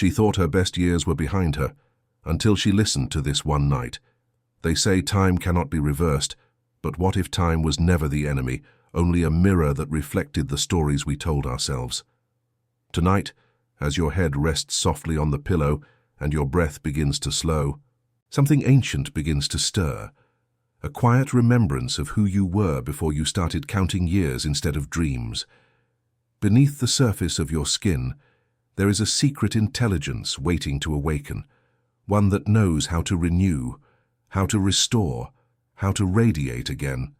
She thought her best years were behind her, until she listened to this one night. They say time cannot be reversed, but what if time was never the enemy, only a mirror that reflected the stories we told ourselves? Tonight, as your head rests softly on the pillow and your breath begins to slow, something ancient begins to stir, a quiet remembrance of who you were before you started counting years instead of dreams. Beneath the surface of your skin, there is a secret intelligence waiting to awaken, one that knows how to renew, how to restore, how to radiate again.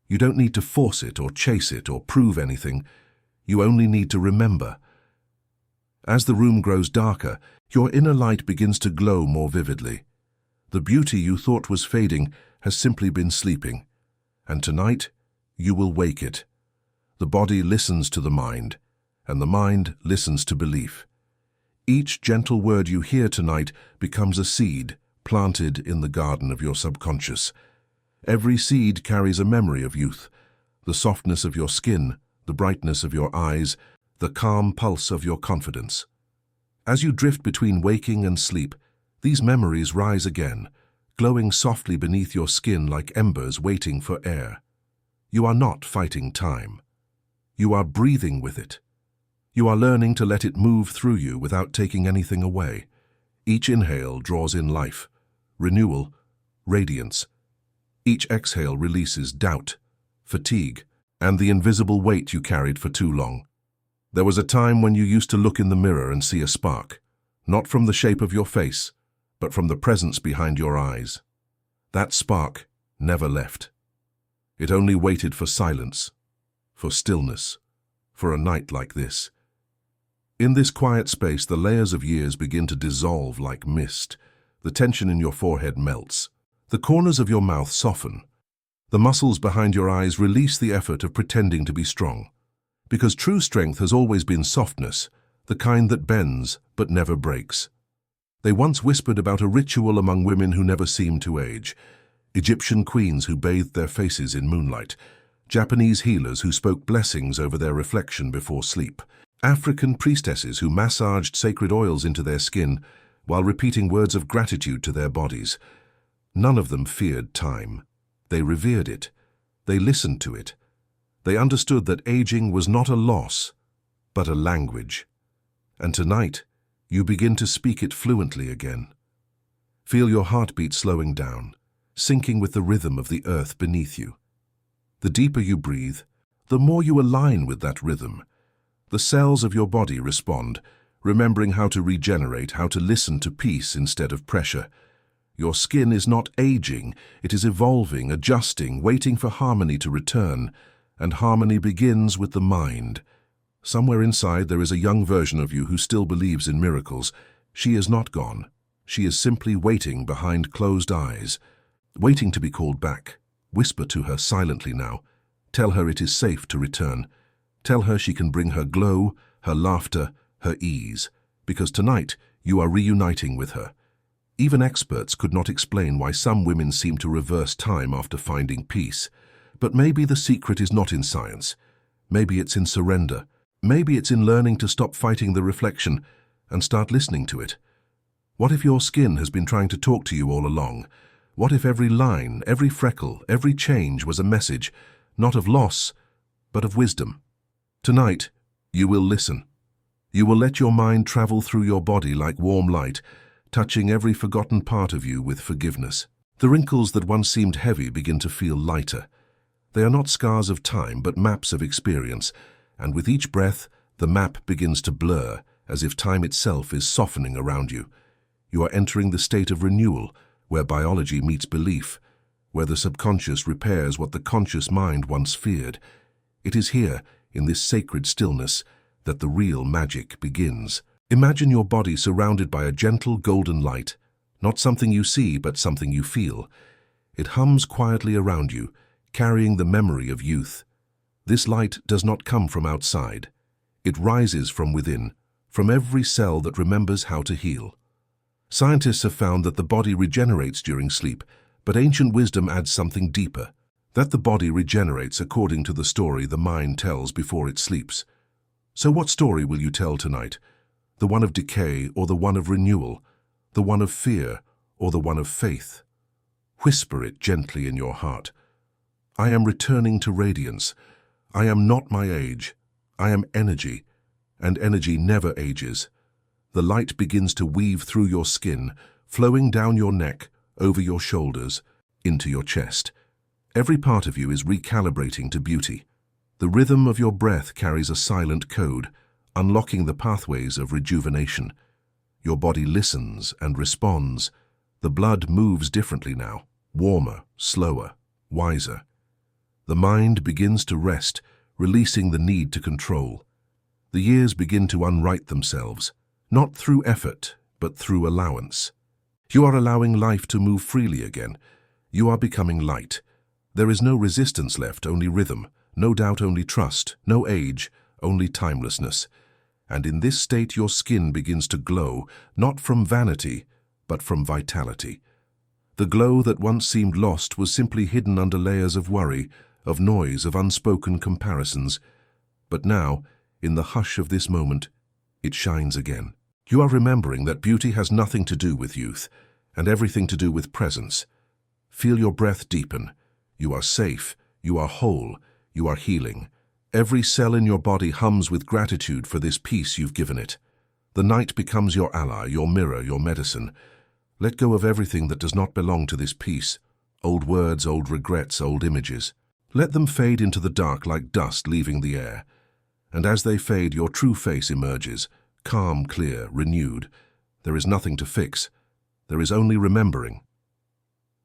You don't need to force it or chase it or prove anything. You only need to remember. As the room grows darker, your inner light begins to glow more vividly. The beauty you thought was fading has simply been sleeping, and tonight you will wake it. The body listens to the mind, and the mind listens to belief. Each gentle word you hear tonight becomes a seed planted in the garden of your subconscious. Every seed carries a memory of youth, the softness of your skin, the brightness of your eyes, the calm pulse of your confidence. As you drift between waking and sleep, these memories rise again, glowing softly beneath your skin like embers waiting for air. You are not fighting time. You are breathing with it. You are learning to let it move through you without taking anything away. Each inhale draws in life, renewal, radiance. Each exhale releases doubt, fatigue, and the invisible weight you carried for too long. There was a time when you used to look in the mirror and see a spark, not from the shape of your face, but from the presence behind your eyes. That spark never left. It only waited for silence, for stillness, for a night like this. In this quiet space, the layers of years begin to dissolve like mist. The tension in your forehead melts. The corners of your mouth soften. The muscles behind your eyes release the effort of pretending to be strong. Because true strength has always been softness, the kind that bends but never breaks. They once whispered about a ritual among women who never seemed to age. Egyptian queens who bathed their faces in moonlight. Japanese healers who spoke blessings over their reflection before sleep. African priestesses who massaged sacred oils into their skin while repeating words of gratitude to their bodies. None of them feared time. They revered it. They listened to it. They understood that aging was not a loss, but a language. And tonight, you begin to speak it fluently again. Feel your heartbeat slowing down, syncing with the rhythm of the earth beneath you. The deeper you breathe, the more you align with that rhythm. The cells of your body respond, remembering how to regenerate, how to listen to peace instead of pressure. Your skin is not aging, it is evolving, adjusting, waiting for harmony to return. And harmony begins with the mind. Somewhere inside there is a young version of you who still believes in miracles. She is not gone. She is simply waiting behind closed eyes, waiting to be called back. Whisper to her silently now. Tell her it is safe to return. Tell her she can bring her glow, her laughter, her ease, because tonight you are reuniting with her. Even experts could not explain why some women seem to reverse time after finding peace. But maybe the secret is not in science. Maybe it's in surrender. Maybe it's in learning to stop fighting the reflection and start listening to it. What if your skin has been trying to talk to you all along? What if every line, every freckle, every change was a message, not of loss, but of wisdom? Tonight, you will listen. You will let your mind travel through your body like warm light, touching every forgotten part of you with forgiveness. The wrinkles that once seemed heavy begin to feel lighter. They are not scars of time, but maps of experience, and with each breath, the map begins to blur, as if time itself is softening around you. You are entering the state of renewal, where biology meets belief, where the subconscious repairs what the conscious mind once feared. It is here, in this sacred stillness, that the real magic begins. Imagine your body surrounded by a gentle golden light, not something you see, but something you feel. It hums quietly around you, carrying the memory of youth. This light does not come from outside. It rises from within, from every cell that remembers how to heal. Scientists have found that the body regenerates during sleep, but ancient wisdom adds something deeper, that the body regenerates according to the story the mind tells before it sleeps. So what story will you tell tonight? the one of decay or the one of renewal, the one of fear or the one of faith. Whisper it gently in your heart. I am returning to radiance. I am not my age. I am energy, and energy never ages. The light begins to weave through your skin, flowing down your neck, over your shoulders, into your chest. Every part of you is recalibrating to beauty. The rhythm of your breath carries a silent code, unlocking the pathways of rejuvenation. Your body listens and responds. The blood moves differently now, warmer, slower, wiser. The mind begins to rest, releasing the need to control. The years begin to unwrite themselves, not through effort, but through allowance. You are allowing life to move freely again. You are becoming light. There is no resistance left, only rhythm, no doubt, only trust, no age, only timelessness. And in this state your skin begins to glow, not from vanity, but from vitality. The glow that once seemed lost was simply hidden under layers of worry, of noise, of unspoken comparisons. But now, in the hush of this moment, it shines again. You are remembering that beauty has nothing to do with youth, and everything to do with presence. Feel your breath deepen. You are safe, you are whole, you are healing. Every cell in your body hums with gratitude for this peace you've given it. The night becomes your ally, your mirror, your medicine. Let go of everything that does not belong to this peace. Old words, old regrets, old images. Let them fade into the dark like dust leaving the air. And as they fade, your true face emerges, calm, clear, renewed. There is nothing to fix. There is only remembering.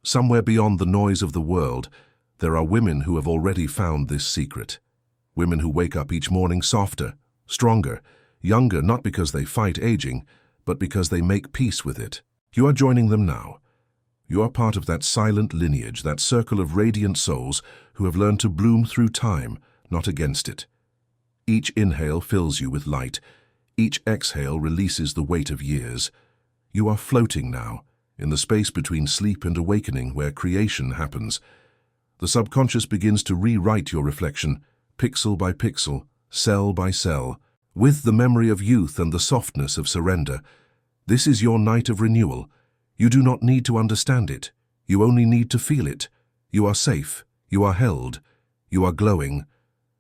Somewhere beyond the noise of the world, there are women who have already found this secret. Women who wake up each morning softer, stronger, younger, not because they fight aging, but because they make peace with it. You are joining them now. You are part of that silent lineage, that circle of radiant souls who have learned to bloom through time, not against it. Each inhale fills you with light. Each exhale releases the weight of years. You are floating now, in the space between sleep and awakening where creation happens. The subconscious begins to rewrite your reflection, pixel by pixel, cell by cell, with the memory of youth and the softness of surrender. This is your night of renewal. You do not need to understand it. You only need to feel it. You are safe. You are held. You are glowing.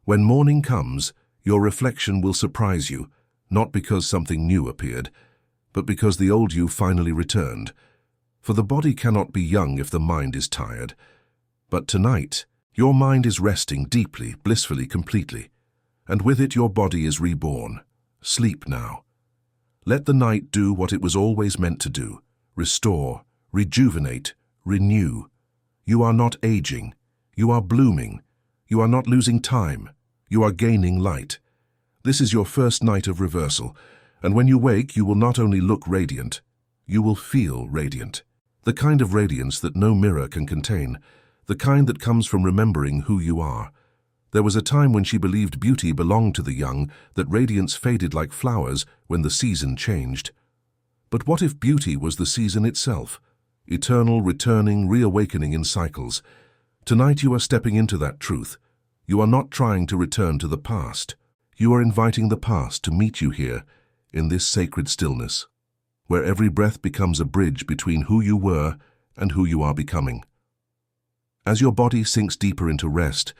When morning comes, your reflection will surprise you, not because something new appeared, but because the old you finally returned. For the body cannot be young if the mind is tired. But tonight, your mind is resting deeply, blissfully, completely, and with it your body is reborn. Sleep now. Let the night do what it was always meant to do: restore, rejuvenate, renew. You are not aging. You are blooming. You are not losing time. You are gaining light. This is your first night of reversal, and when you wake, you will not only look radiant, you will feel radiant. The kind of radiance that no mirror can contain, the kind that comes from remembering who you are. There was a time when she believed beauty belonged to the young, that radiance faded like flowers when the season changed. But what if beauty was the season itself? Eternal, returning, reawakening in cycles. Tonight you are stepping into that truth. You are not trying to return to the past. You are inviting the past to meet you here, in this sacred stillness, where every breath becomes a bridge between who you were and who you are becoming. As your body sinks deeper into rest,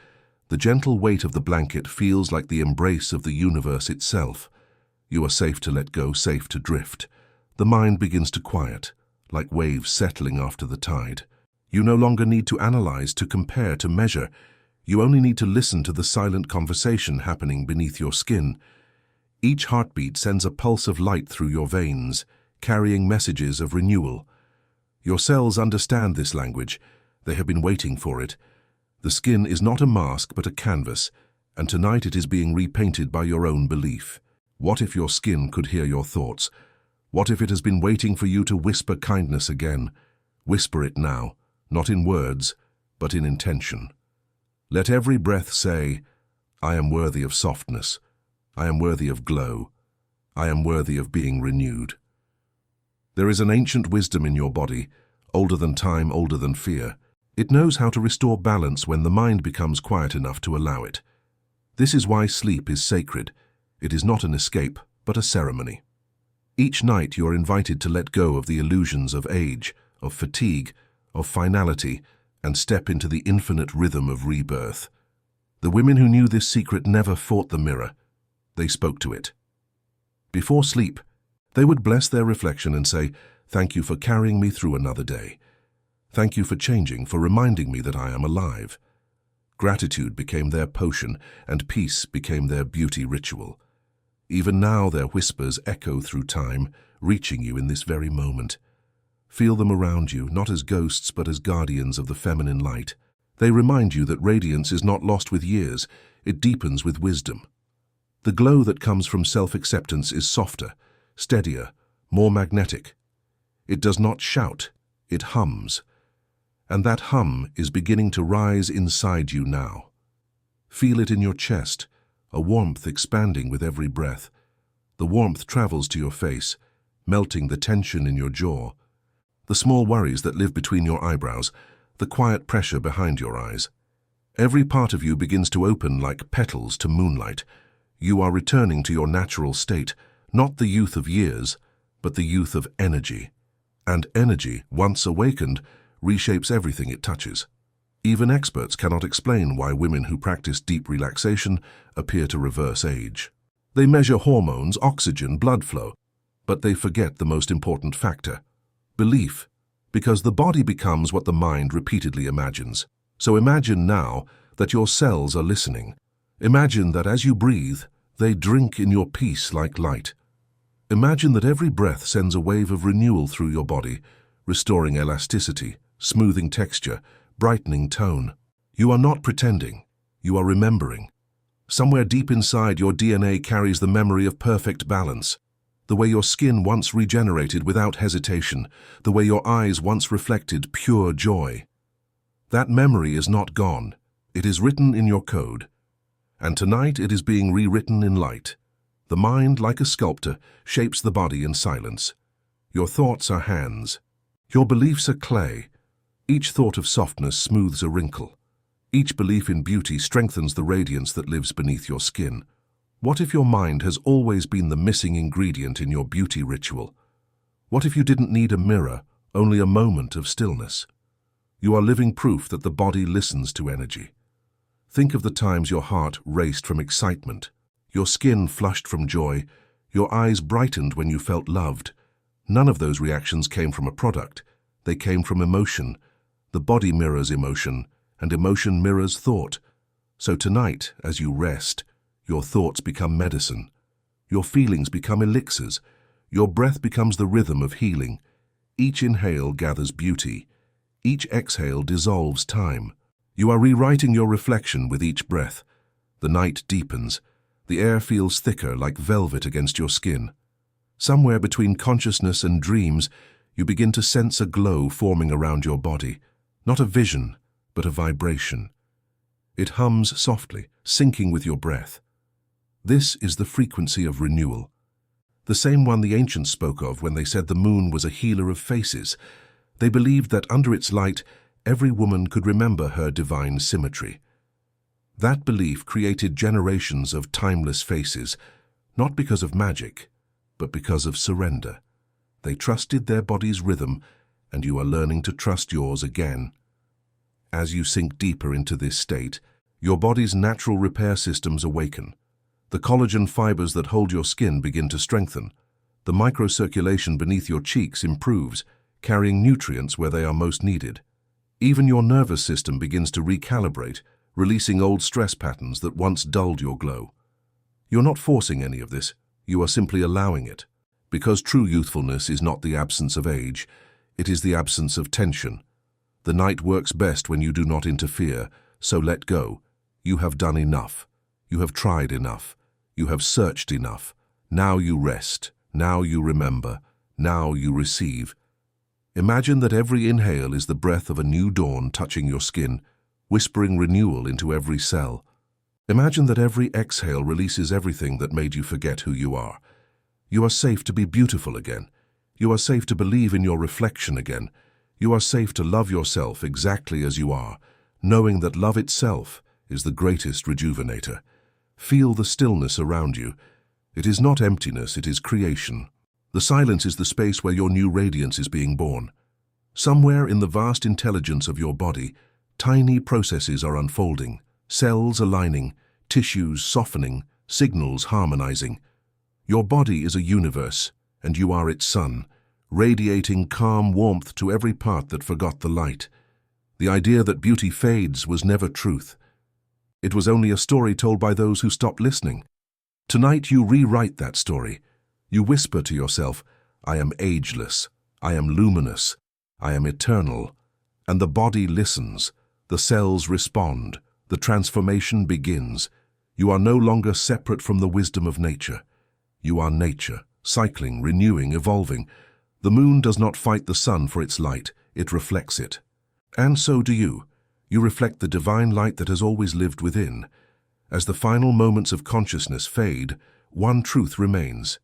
the gentle weight of the blanket feels like the embrace of the universe itself. You are safe to let go, safe to drift. The mind begins to quiet, like waves settling after the tide. You no longer need to analyze, to compare, to measure. You only need to listen to the silent conversation happening beneath your skin. Each heartbeat sends a pulse of light through your veins, carrying messages of renewal. Your cells understand this language. They have been waiting for it. The skin is not a mask but a canvas, and tonight it is being repainted by your own belief. What if your skin could hear your thoughts? What if it has been waiting for you to whisper kindness again? Whisper it now, not in words, but in intention. Let every breath say, I am worthy of softness. I am worthy of glow. I am worthy of being renewed. There is an ancient wisdom in your body, older than time, older than fear. It knows how to restore balance when the mind becomes quiet enough to allow it. This is why sleep is sacred. It is not an escape, but a ceremony. Each night you are invited to let go of the illusions of age, of fatigue, of finality, and step into the infinite rhythm of rebirth. The women who knew this secret never fought the mirror. They spoke to it. Before sleep, they would bless their reflection and say, "Thank you for carrying me through another day. Thank you for changing, for reminding me that I am alive." Gratitude became their potion, and peace became their beauty ritual. Even now their whispers echo through time, reaching you in this very moment. Feel them around you, not as ghosts but as guardians of the feminine light. They remind you that radiance is not lost with years, it deepens with wisdom. The glow that comes from self-acceptance is softer, steadier, more magnetic. It does not shout, it hums. And that hum is beginning to rise inside you now. Feel it in your chest, a warmth expanding with every breath. The warmth travels to your face, melting the tension in your jaw. The small worries that live between your eyebrows, the quiet pressure behind your eyes. Every part of you begins to open like petals to moonlight. You are returning to your natural state, not the youth of years, but the youth of energy. And energy, once awakened, reshapes everything it touches. Even experts cannot explain why women who practice deep relaxation appear to reverse age. They measure hormones, oxygen, blood flow, but they forget the most important factor: belief, because the body becomes what the mind repeatedly imagines. So imagine now that your cells are listening. Imagine that as you breathe, they drink in your peace like light. Imagine that every breath sends a wave of renewal through your body, restoring elasticity, smoothing texture, brightening tone. You are not pretending, you are remembering. Somewhere deep inside, your DNA carries the memory of perfect balance. The way your skin once regenerated without hesitation, the way your eyes once reflected pure joy. That memory is not gone, it is written in your code. And tonight it is being rewritten in light. The mind, like a sculptor, shapes the body in silence. Your thoughts are hands. Your beliefs are clay. Each thought of softness smooths a wrinkle. Each belief in beauty strengthens the radiance that lives beneath your skin. What if your mind has always been the missing ingredient in your beauty ritual? What if you didn't need a mirror, only a moment of stillness? You are living proof that the body listens to energy. Think of the times your heart raced from excitement, your skin flushed from joy, your eyes brightened when you felt loved. None of those reactions came from a product. They came from emotion. The body mirrors emotion, and emotion mirrors thought. So tonight, as you rest, your thoughts become medicine. Your feelings become elixirs. Your breath becomes the rhythm of healing. Each inhale gathers beauty. Each exhale dissolves time. You are rewriting your reflection with each breath. The night deepens. The air feels thicker like velvet against your skin. Somewhere between consciousness and dreams, you begin to sense a glow forming around your body. Not a vision, but a vibration. It hums softly, syncing with your breath. This is the frequency of renewal. The same one the ancients spoke of when they said the moon was a healer of faces. They believed that under its light, every woman could remember her divine symmetry. That belief created generations of timeless faces, not because of magic, but because of surrender. They trusted their body's rhythm, and you are learning to trust yours again. As you sink deeper into this state, your body's natural repair systems awaken. The collagen fibers that hold your skin begin to strengthen. The microcirculation beneath your cheeks improves, carrying nutrients where they are most needed. Even your nervous system begins to recalibrate, releasing old stress patterns that once dulled your glow. You're not forcing any of this, you are simply allowing it. Because true youthfulness is not the absence of age, it is the absence of tension. The night works best when you do not interfere, so let go. You have done enough. You have tried enough. You have searched enough. Now you rest. Now you remember. Now you receive. Imagine that every inhale is the breath of a new dawn touching your skin, whispering renewal into every cell. Imagine that every exhale releases everything that made you forget who you are. You are safe to be beautiful again. You are safe to believe in your reflection again. You are safe to love yourself exactly as you are, knowing that love itself is the greatest rejuvenator. Feel the stillness around you. It is not emptiness, it is creation. The silence is the space where your new radiance is being born. Somewhere in the vast intelligence of your body, tiny processes are unfolding, cells aligning, tissues softening, signals harmonizing. Your body is a universe, and you are its sun, radiating calm warmth to every part that forgot the light. The idea that beauty fades was never truth. It was only a story told by those who stopped listening. Tonight you rewrite that story. You whisper to yourself, I am ageless, I am luminous, I am eternal. And the body listens, the cells respond, the transformation begins. You are no longer separate from the wisdom of nature. You are nature, cycling, renewing, evolving. The moon does not fight the sun for its light, it reflects it. And so do you. You reflect the divine light that has always lived within. As the final moments of consciousness fade, one truth remains.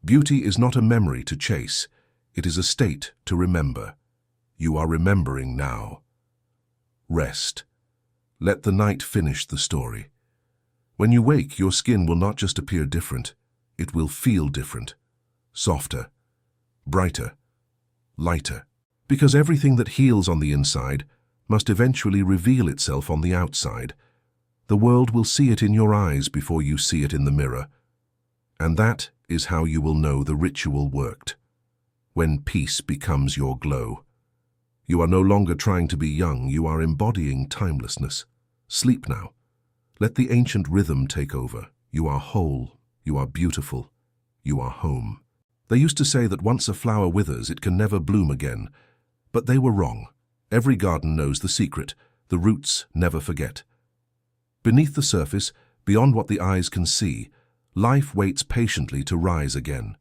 Beauty is not a memory to chase, it is a state to remember. You are remembering now. Rest. Let the night finish the story. When you wake, your skin will not just appear different, it will feel different. Softer, brighter, lighter. Because everything that heals on the inside must eventually reveal itself on the outside. The world will see it in your eyes before you see it in the mirror. And that is how you will know the ritual worked. When peace becomes your glow. You are no longer trying to be young, you are embodying timelessness. Sleep now. Let the ancient rhythm take over. You are whole, you are beautiful, you are home. They used to say that once a flower withers, it can never bloom again. But they were wrong. Every garden knows the secret. The roots never forget. Beneath the surface, beyond what the eyes can see, life waits patiently to rise again.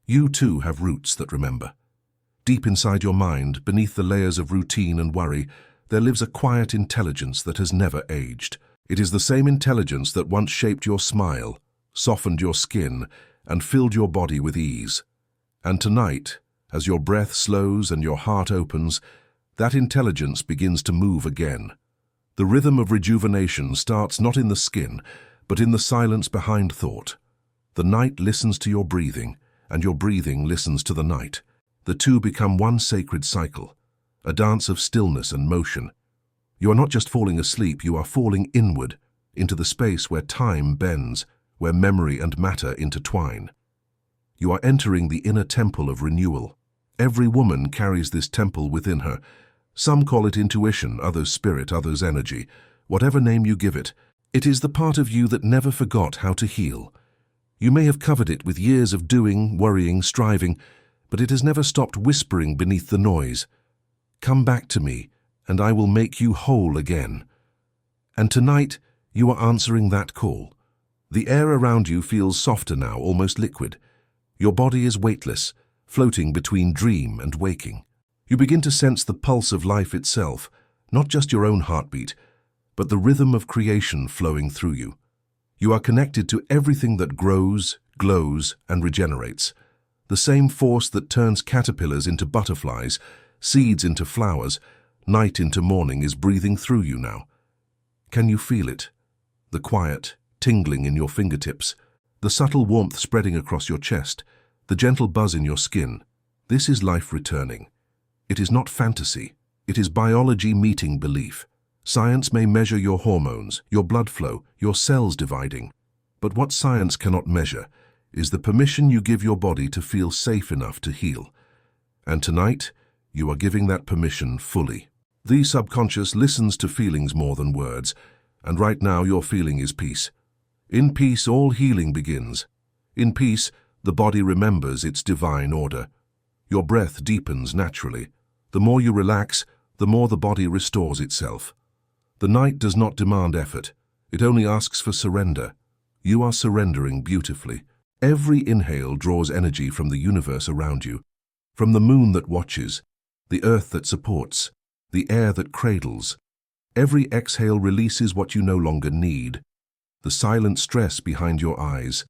You too have roots that remember. Deep inside your mind, beneath the layers of routine and worry, there lives a quiet intelligence that has never aged. It is the same intelligence that once shaped your smile, softened your skin, and filled your body with ease. And tonight, as your breath slows and your heart opens, that intelligence begins to move again. The rhythm of rejuvenation starts not in the skin, but in the silence behind thought. The night listens to your breathing, and your breathing listens to the night. The two become one sacred cycle, a dance of stillness and motion. You are not just falling asleep, you are falling inward, into the space where time bends, where memory and matter intertwine. You are entering the inner temple of renewal. Every woman carries this temple within her. Some call it intuition, others spirit, others energy. Whatever name you give it, it is the part of you that never forgot how to heal. You may have covered it with years of doing, worrying, striving, but it has never stopped whispering beneath the noise. Come back to me, and I will make you whole again. And tonight, you are answering that call. The air around you feels softer now, almost liquid. Your body is weightless, floating between dream and waking. You begin to sense the pulse of life itself, not just your own heartbeat, but the rhythm of creation flowing through you. You are connected to everything that grows, glows, and regenerates. The same force that turns caterpillars into butterflies, seeds into flowers, night into morning is breathing through you now. Can you feel it? The quiet, tingling in your fingertips, the subtle warmth spreading across your chest, the gentle buzz in your skin. This is life returning. It is not fantasy. It is biology meeting belief. Science may measure your hormones, your blood flow, your cells dividing. But what science cannot measure is the permission you give your body to feel safe enough to heal. And tonight, you are giving that permission fully. The subconscious listens to feelings more than words, and right now your feeling is peace. In peace, all healing begins. In peace, the body remembers its divine order. Your breath deepens naturally. The more you relax, the more the body restores itself. The night does not demand effort. It only asks for surrender. You are surrendering beautifully. Every inhale draws energy from the universe around you, from the moon that watches, the earth that supports, the air that cradles. Every exhale releases what you no longer need. The silent stress behind your eyes,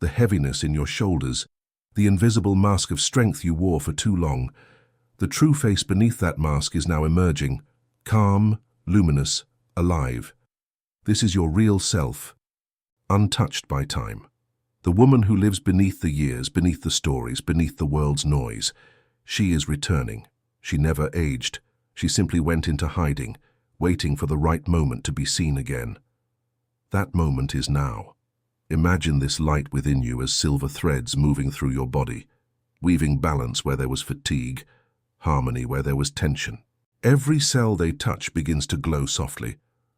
the heaviness in your shoulders, the invisible mask of strength you wore for too long. The true face beneath that mask is now emerging, calm, luminous, alive. This is your real self, untouched by time. The woman who lives beneath the years, beneath the stories, beneath the world's noise. She is returning. She never aged. She simply went into hiding, waiting for the right moment to be seen again. That moment is now. Imagine this light within you as silver threads moving through your body, weaving balance where there was fatigue, harmony where there was tension. Every cell they touch begins to glow softly,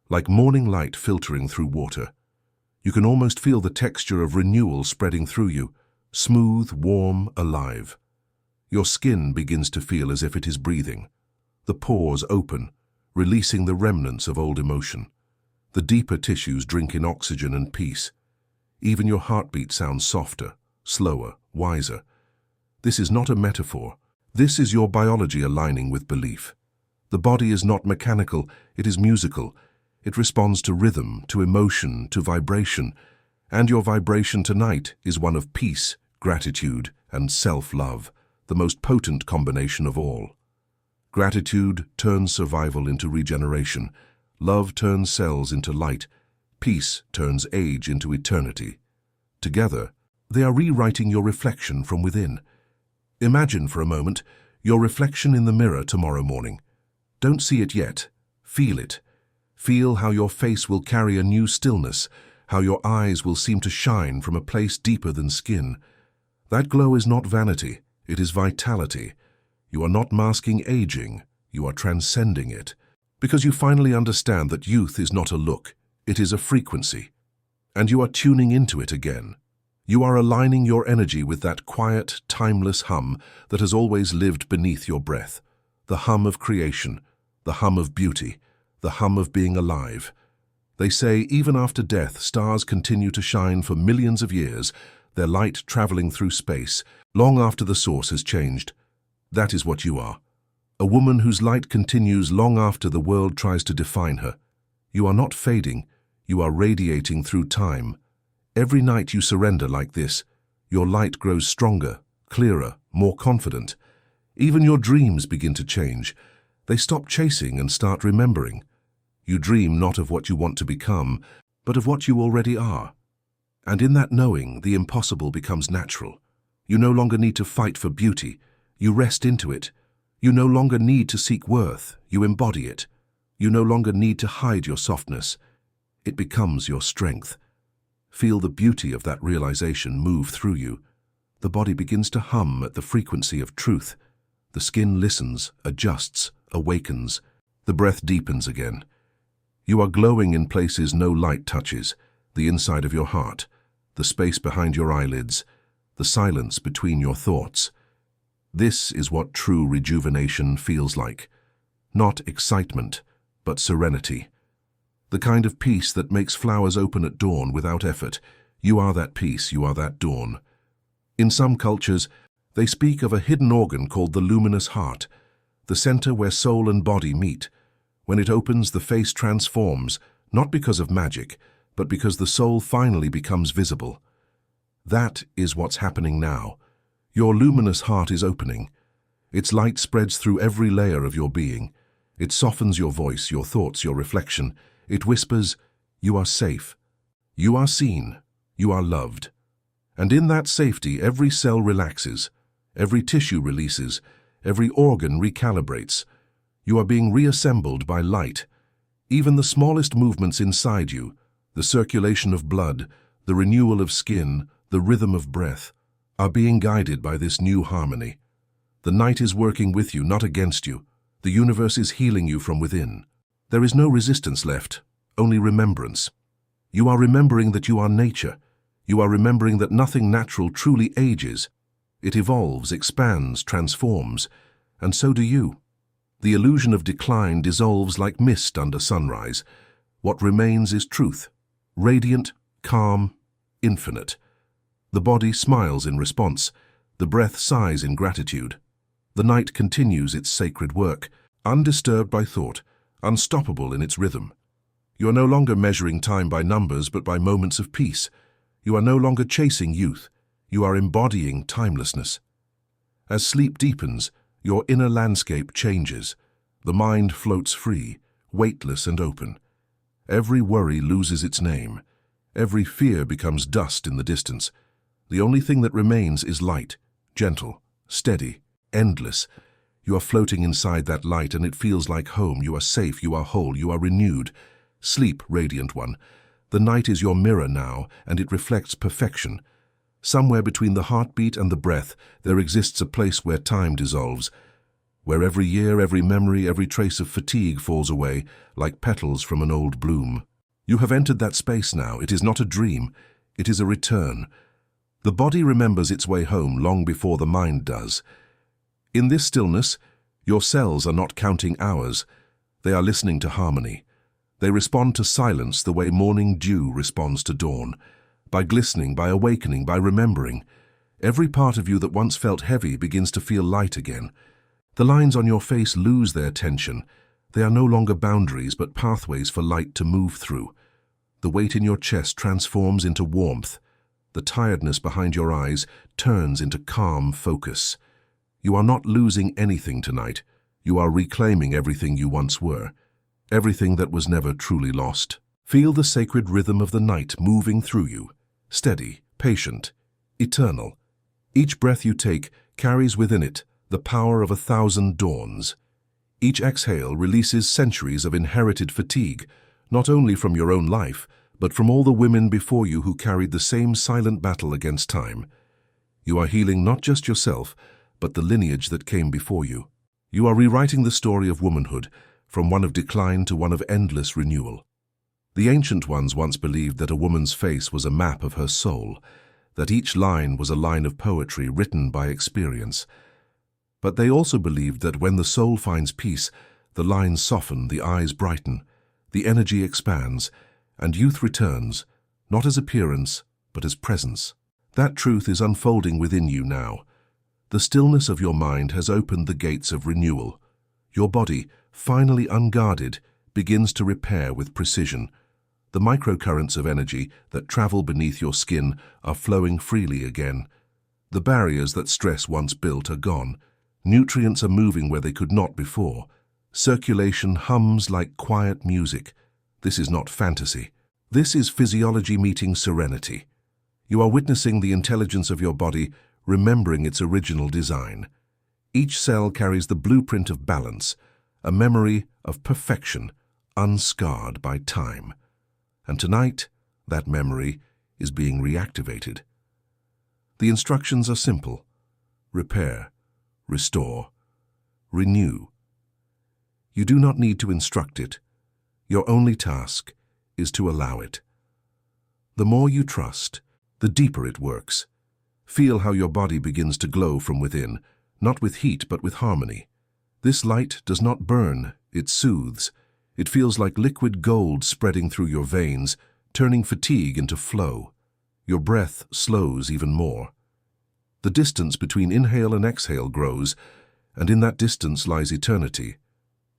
like morning light filtering through water. You can almost feel the texture of renewal spreading through you, smooth, warm, alive. Your skin begins to feel as if it is breathing. The pores open, releasing the remnants of old emotion. The deeper tissues drink in oxygen and peace. Even your heartbeat sounds softer, slower, wiser. This is not a metaphor. This is your biology aligning with belief. The body is not mechanical, it is musical. It responds to rhythm, to emotion, to vibration. And your vibration tonight is one of peace, gratitude, and self-love, the most potent combination of all. Gratitude turns survival into regeneration. Love turns cells into light. Peace turns age into eternity. Together, they are rewriting your reflection from within. Imagine for a moment your reflection in the mirror tomorrow morning. Don't see it yet. Feel it. Feel how your face will carry a new stillness, how your eyes will seem to shine from a place deeper than skin. That glow is not vanity, it is vitality. You are not masking aging, you are transcending it. Because you finally understand that youth is not a look, it is a frequency. And you are tuning into it again. You are aligning your energy with that quiet, timeless hum that has always lived beneath your breath. The hum of creation, the hum of beauty, the hum of being alive. They say even after death, stars continue to shine for millions of years, their light traveling through space, long after the source has changed. That is what you are. A woman whose light continues long after the world tries to define her. You are not fading, you are radiating through time. Every night you surrender like this, your light grows stronger, clearer, more confident. Even your dreams begin to change. They stop chasing and start remembering. You dream not of what you want to become, but of what you already are. And in that knowing, the impossible becomes natural. You no longer need to fight for beauty. You rest into it. You no longer need to seek worth. You embody it. You no longer need to hide your softness. It becomes your strength. Feel the beauty of that realization move through you. The body begins to hum at the frequency of truth. The skin listens, adjusts, awakens. The breath deepens again. You are glowing in places no light touches, the inside of your heart, the space behind your eyelids, the silence between your thoughts. This is what true rejuvenation feels like. Not excitement, but serenity. The kind of peace that makes flowers open at dawn without effort. You are that peace, you are that dawn. In some cultures, they speak of a hidden organ called the luminous heart, the center where soul and body meet. When it opens, the face transforms, not because of magic, but because the soul finally becomes visible. That is what's happening now. Your luminous heart is opening. Its light spreads through every layer of your being. It softens your voice, your thoughts, your reflection. It whispers, you are safe. You are seen. You are loved. And in that safety, every cell relaxes. Every tissue releases. Every organ recalibrates. You are being reassembled by light. Even the smallest movements inside you, the circulation of blood, the renewal of skin, the rhythm of breath, are being guided by this new harmony. The night is working with you, not against you. The universe is healing you from within. There is no resistance left, only remembrance. You are remembering that you are nature. You are remembering that nothing natural truly ages. It evolves, expands, transforms, and so do you. The illusion of decline dissolves like mist under sunrise. What remains is truth, radiant, calm, infinite. The body smiles in response. The breath sighs in gratitude. The night continues its sacred work, undisturbed by thought, unstoppable in its rhythm. You are no longer measuring time by numbers, but by moments of peace. You are no longer chasing youth. You are embodying timelessness. As sleep deepens, your inner landscape changes. The mind floats free, weightless and open. Every worry loses its name. Every fear becomes dust in the distance. The only thing that remains is light, gentle, steady, endless. You are floating inside that light and it feels like home. You are safe, you are whole, you are renewed. Sleep, Radiant One. The night is your mirror now, and it reflects perfection. Somewhere between the heartbeat and the breath, there exists a place where time dissolves, where every year, every memory, every trace of fatigue falls away, like petals from an old bloom. You have entered that space now. It is not a dream. It is a return. The body remembers its way home long before the mind does. In this stillness, your cells are not counting hours. They are listening to harmony. They respond to silence the way morning dew responds to dawn, by glistening, by awakening, by remembering. Every part of you that once felt heavy begins to feel light again. The lines on your face lose their tension. They are no longer boundaries, but pathways for light to move through. The weight in your chest transforms into warmth. The tiredness behind your eyes turns into calm focus. You are not losing anything tonight. You are reclaiming everything you once were. Everything that was never truly lost. Feel the sacred rhythm of the night moving through you. Steady, patient, eternal. Each breath you take carries within it the power of 1,000 dawns. Each exhale releases centuries of inherited fatigue, not only from your own life, but from all the women before you who carried the same silent battle against time. You are healing not just yourself, but the lineage that came before you. You are rewriting the story of womanhood, from one of decline to one of endless renewal. The ancient ones once believed that a woman's face was a map of her soul, that each line was a line of poetry written by experience. But they also believed that when the soul finds peace, the lines soften, the eyes brighten, the energy expands, and youth returns, not as appearance, but as presence. That truth is unfolding within you now. The stillness of your mind has opened the gates of renewal. Your body, finally unguarded, begins to repair with precision. The microcurrents of energy that travel beneath your skin are flowing freely again. The barriers that stress once built are gone. Nutrients are moving where they could not before. Circulation hums like quiet music. This is not fantasy. This is physiology meeting serenity. You are witnessing the intelligence of your body, remembering its original design. Each cell carries the blueprint of balance, a memory of perfection, unscarred by time. And tonight, that memory is being reactivated. The instructions are simple. Repair, restore, renew. You do not need to instruct it. Your only task is to allow it. The more you trust, the deeper it works. Feel how your body begins to glow from within, not with heat but with harmony. This light does not burn, it soothes. It feels like liquid gold spreading through your veins, turning fatigue into flow. Your breath slows even more. The distance between inhale and exhale grows, and in that distance lies eternity.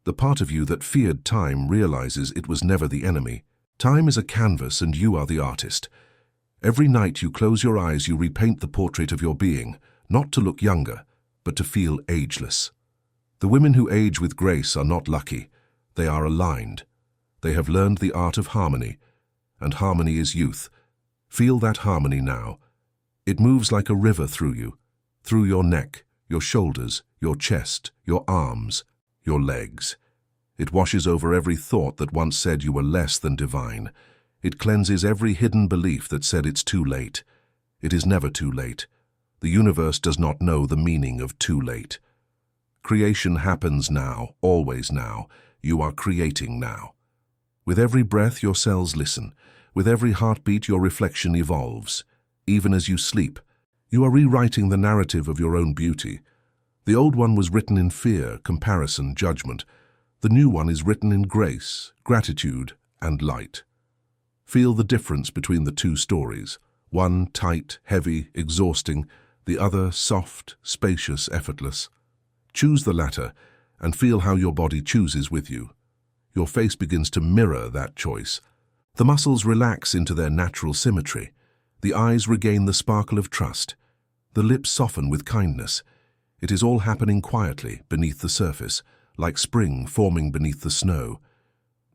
The part of you that feared time realizes it was never the enemy. Time is a canvas and you are the artist. Every night you close your eyes, you repaint the portrait of your being, not to look younger, but to feel ageless. The women who age with grace are not lucky. They are aligned. They have learned the art of harmony, and harmony is youth. Feel that harmony now. It moves like a river through you, through your neck, your shoulders, your chest, your arms, your legs. It washes over every thought that once said you were less than divine. It cleanses every hidden belief that said it's too late. It is never too late. The universe does not know the meaning of too late. Creation happens now, always now. You are creating now. With every breath, your cells listen. With every heartbeat, your reflection evolves. Even as you sleep, you are rewriting the narrative of your own beauty. The old one was written in fear, comparison, judgment. The new one is written in grace, gratitude, and light. Feel the difference between the two stories. One tight, heavy, exhausting, the other soft, spacious, effortless. Choose the latter and feel how your body chooses with you. Your face begins to mirror that choice. The muscles relax into their natural symmetry. The eyes regain the sparkle of trust. The lips soften with kindness. It is all happening quietly beneath the surface, like spring forming beneath the snow.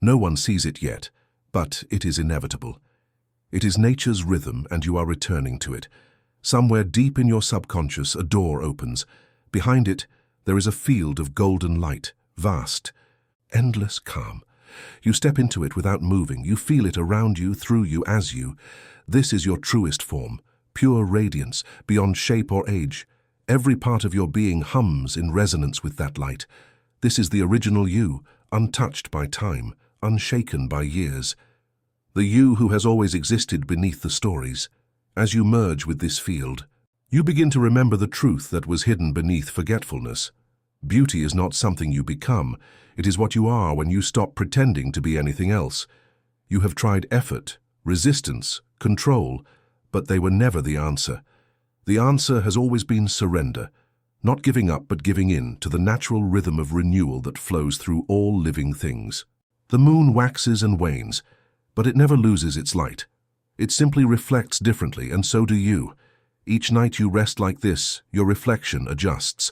No one sees it yet, but it is inevitable. It is nature's rhythm and you are returning to it. Somewhere deep in your subconscious, a door opens. Behind it, there is a field of golden light, vast, endless calm. You step into it without moving. You feel it around you, through you, as you. This is your truest form, pure radiance, beyond shape or age. Every part of your being hums in resonance with that light. This is the original you, untouched by time, unshaken by years. The you who has always existed beneath the stories. As you merge with this field, you begin to remember the truth that was hidden beneath forgetfulness. Beauty is not something you become. It is what you are when you stop pretending to be anything else. You have tried effort, resistance, control, but they were never the answer. The answer has always been surrender, not giving up but giving in to the natural rhythm of renewal that flows through all living things. The moon waxes and wanes, but it never loses its light. It simply reflects differently, and so do you. Each night you rest like this, your reflection adjusts,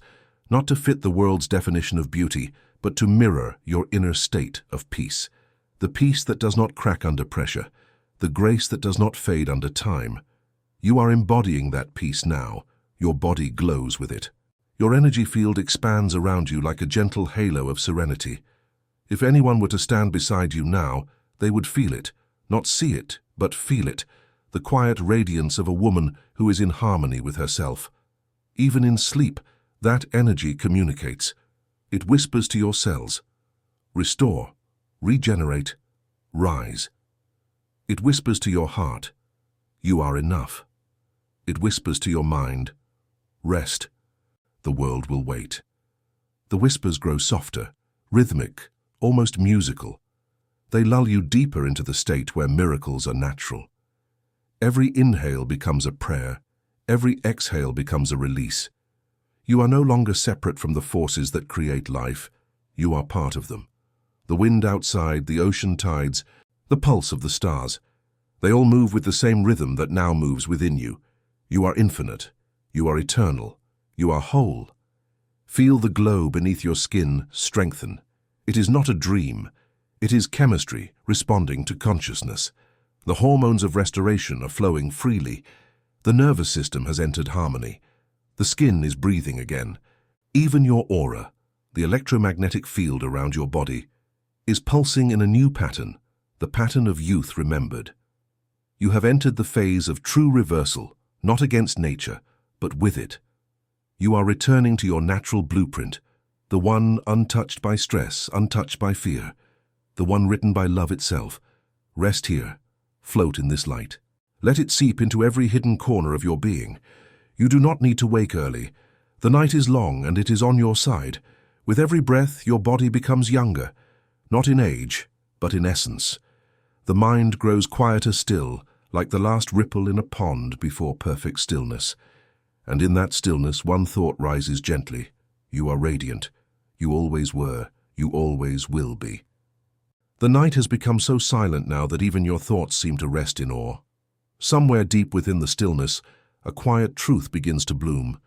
not to fit the world's definition of beauty, but to mirror your inner state of peace. The peace that does not crack under pressure, the grace that does not fade under time. You are embodying that peace now. Your body glows with it. Your energy field expands around you like a gentle halo of serenity. If anyone were to stand beside you now, they would feel it, not see it, but feel it, the quiet radiance of a woman who is in harmony with herself. Even in sleep, that energy communicates. It whispers to your cells, restore, regenerate, rise. It whispers to your heart, you are enough. It whispers to your mind, rest, the world will wait. The whispers grow softer, rhythmic, almost musical. They lull you deeper into the state where miracles are natural. Every inhale becomes a prayer, every exhale becomes a release. You are no longer separate from the forces that create life. You are part of them. The wind outside, the ocean tides, the pulse of the stars. They all move with the same rhythm that now moves within you. You are infinite. You are eternal. You are whole. Feel the glow beneath your skin strengthen. It is not a dream. It is chemistry responding to consciousness. The hormones of restoration are flowing freely. The nervous system has entered harmony. The skin is breathing again. Even your aura, the electromagnetic field around your body, is pulsing in a new pattern, the pattern of youth remembered. You have entered the phase of true reversal, not against nature, but with it. You are returning to your natural blueprint, the one untouched by stress, untouched by fear, the one written by love itself. Rest here, float in this light. Let it seep into every hidden corner of your being. You do not need to wake early. The night is long and it is on your side. With every breath, your body becomes younger, not in age, but in essence. The mind grows quieter still, like the last ripple in a pond before perfect stillness. And in that stillness, one thought rises gently. You are radiant. You always were. You always will be. The night has become so silent now that even your thoughts seem to rest in awe. Somewhere deep within the stillness, a quiet truth begins to bloom.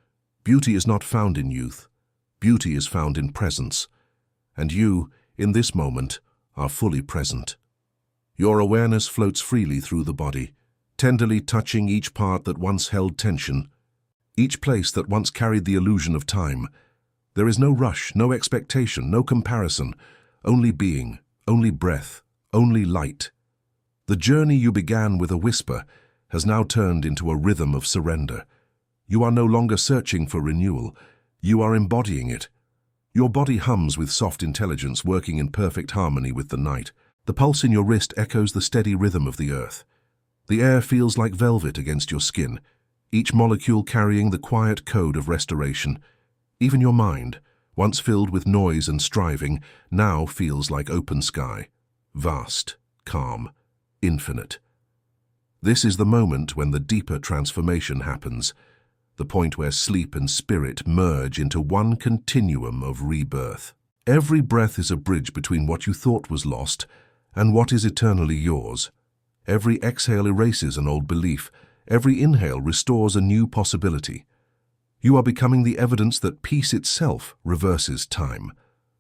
Beauty is not found in youth. Beauty is found in presence. And you, in this moment, are fully present. Your awareness floats freely through the body, tenderly touching each part that once held tension, each place that once carried the illusion of time. There is no rush, no expectation, no comparison, only being, only breath, only light. The journey you began with a whisper has now turned into a rhythm of surrender. You are no longer searching for renewal. You are embodying it. Your body hums with soft intelligence, working in perfect harmony with the night. The pulse in your wrist echoes the steady rhythm of the earth. The air feels like velvet against your skin, each molecule carrying the quiet code of restoration. Even your mind, once filled with noise and striving, now feels like open sky, vast, calm, infinite. This is the moment when the deeper transformation happens, the point where sleep and spirit merge into one continuum of rebirth. Every breath is a bridge between what you thought was lost and what is eternally yours. Every exhale erases an old belief. Every inhale restores a new possibility. You are becoming the evidence that peace itself reverses time.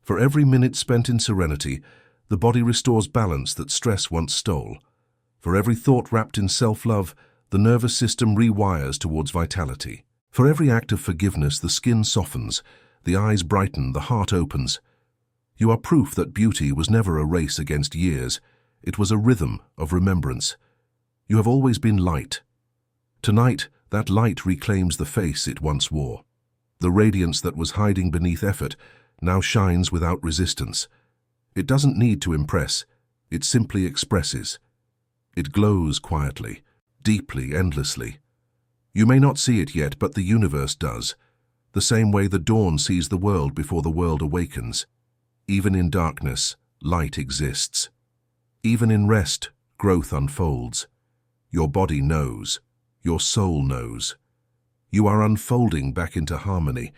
For every minute spent in serenity, the body restores balance that stress once stole. For every thought wrapped in self-love, the nervous system rewires towards vitality. For every act of forgiveness, the skin softens, the eyes brighten, the heart opens. You are proof that beauty was never a race against years. It was a rhythm of remembrance. You have always been light. Tonight, that light reclaims the face it once wore. The radiance that was hiding beneath effort now shines without resistance. It doesn't need to impress. It simply expresses. It glows quietly, deeply, endlessly. You may not see it yet, but the universe does, the same way the dawn sees the world before the world awakens. Even in darkness, light exists. Even in rest, growth unfolds. Your body knows. Your soul knows. You are unfolding back into harmony.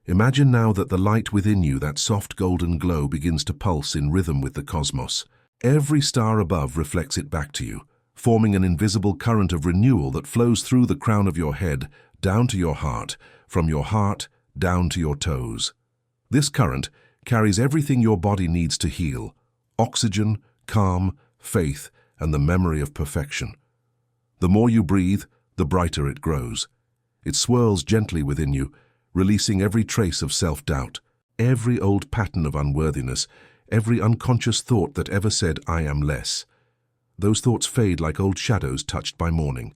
Imagine now that the light within you, that soft golden glow, begins to pulse in rhythm with the cosmos. Every star above reflects it back to you, forming an invisible current of renewal that flows through the crown of your head, down to your heart, from your heart down to your toes. This current carries everything your body needs to heal: oxygen, calm, faith, and the memory of perfection. The more you breathe, the brighter it grows. It swirls gently within you, releasing every trace of self-doubt, every old pattern of unworthiness, every unconscious thought that ever said, "I am less." Those thoughts fade like old shadows touched by morning.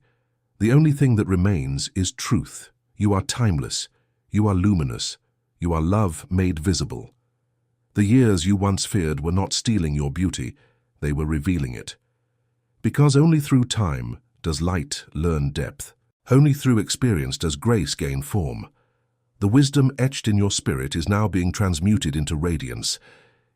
The only thing that remains is truth. You are timeless. You are luminous. You are love made visible. The years you once feared were not stealing your beauty, they were revealing it. Because only through time does light learn depth. Only through experience does grace gain form. The wisdom etched in your spirit is now being transmuted into radiance.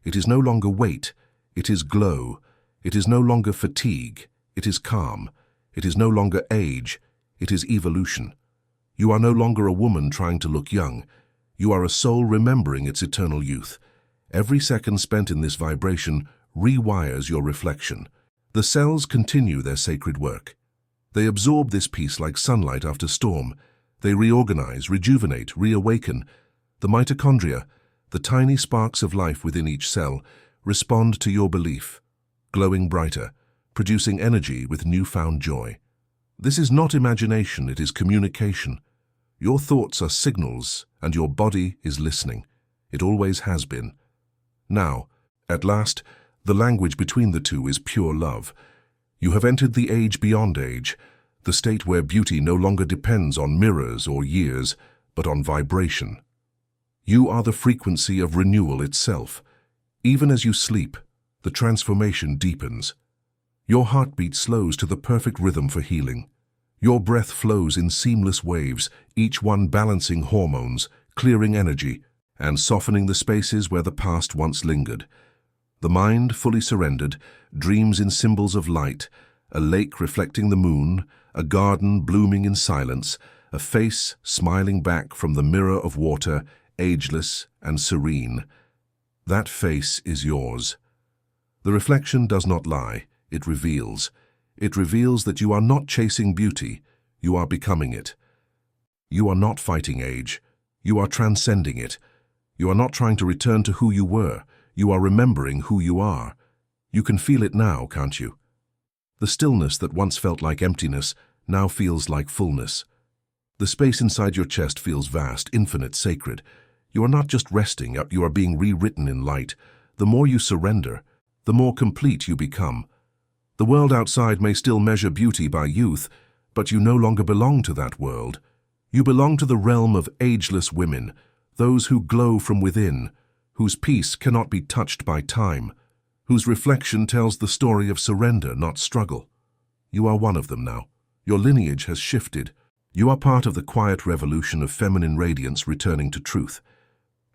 It is no longer weight, it is glow. It is no longer fatigue, it is calm. It is no longer age, it is evolution. You are no longer a woman trying to look young. You are a soul remembering its eternal youth. Every second spent in this vibration rewires your reflection. The cells continue their sacred work. They absorb this peace like sunlight after storm. They reorganize, rejuvenate, reawaken. The mitochondria, the tiny sparks of life within each cell, respond to your belief, glowing brighter, producing energy with newfound joy. This is not imagination, it is communication. Your thoughts are signals, and your body is listening. It always has been. Now, at last, the language between the two is pure love. You have entered the age beyond age, the state where beauty no longer depends on mirrors or years, but on vibration. You are the frequency of renewal itself. Even as you sleep, the transformation deepens. Your heartbeat slows to the perfect rhythm for healing. Your breath flows in seamless waves, each one balancing hormones, clearing energy, and softening the spaces where the past once lingered. The mind, fully surrendered, dreams in symbols of light, a lake reflecting the moon, a garden blooming in silence, a face smiling back from the mirror of water, ageless and serene. That face is yours. The reflection does not lie, it reveals. It reveals that you are not chasing beauty, you are becoming it. You are not fighting age, you are transcending it. You are not trying to return to who you were, you are remembering who you are. You can feel it now, can't you? The stillness that once felt like emptiness now feels like fullness. The space inside your chest feels vast, infinite, sacred. You are not just resting, you are being rewritten in light. The more you surrender, the more complete you become. The world outside may still measure beauty by youth, but you no longer belong to that world. You belong to the realm of ageless women, those who glow from within, whose peace cannot be touched by time, whose reflection tells the story of surrender, not struggle. You are one of them now. Your lineage has shifted. You are part of the quiet revolution of feminine radiance returning to truth.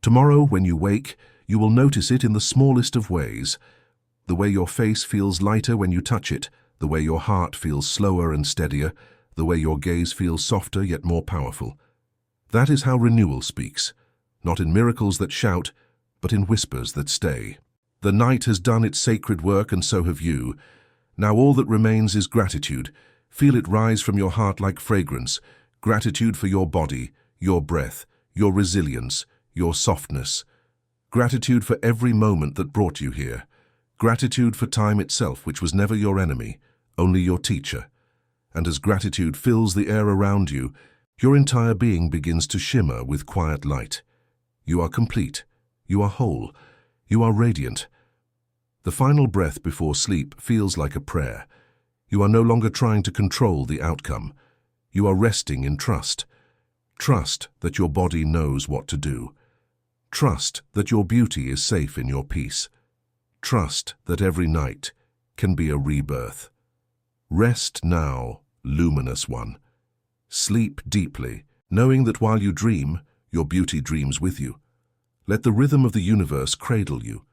Tomorrow, when you wake, you will notice it in the smallest of ways. The way your face feels lighter when you touch it, the way your heart feels slower and steadier, the way your gaze feels softer yet more powerful. That is how renewal speaks, not in miracles that shout, but in whispers that stay. The night has done its sacred work, and so have you. Now all that remains is gratitude. Feel it rise from your heart like fragrance. Gratitude for your body, your breath, your resilience, your softness. Gratitude for every moment that brought you here. Gratitude for time itself, which was never your enemy, only your teacher. and as gratitude fills the air around you, your entire being begins to shimmer with quiet light. You are complete. You are whole. You are radiant. The final breath before sleep feels like a prayer. You are no longer trying to control the outcome. You are resting in trust. Trust that your body knows what to do. Trust that your beauty is safe in your peace. Trust that every night can be a rebirth. Rest now, luminous one. Sleep deeply, knowing that while you dream, your beauty dreams with you. Let the rhythm of the universe cradle you.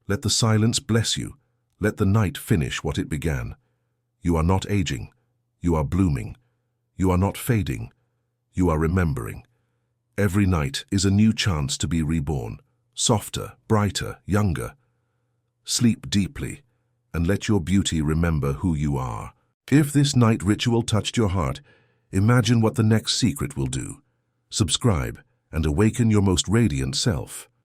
Let the silence bless you. Let the night finish what it began. You are not aging. You are blooming. You are not fading. You are remembering. Every night is a new chance to be reborn, softer, brighter, younger. Sleep deeply, and let your beauty remember who you are. If this night ritual touched your heart, imagine what the next secret will do. Subscribe and awaken your most radiant self.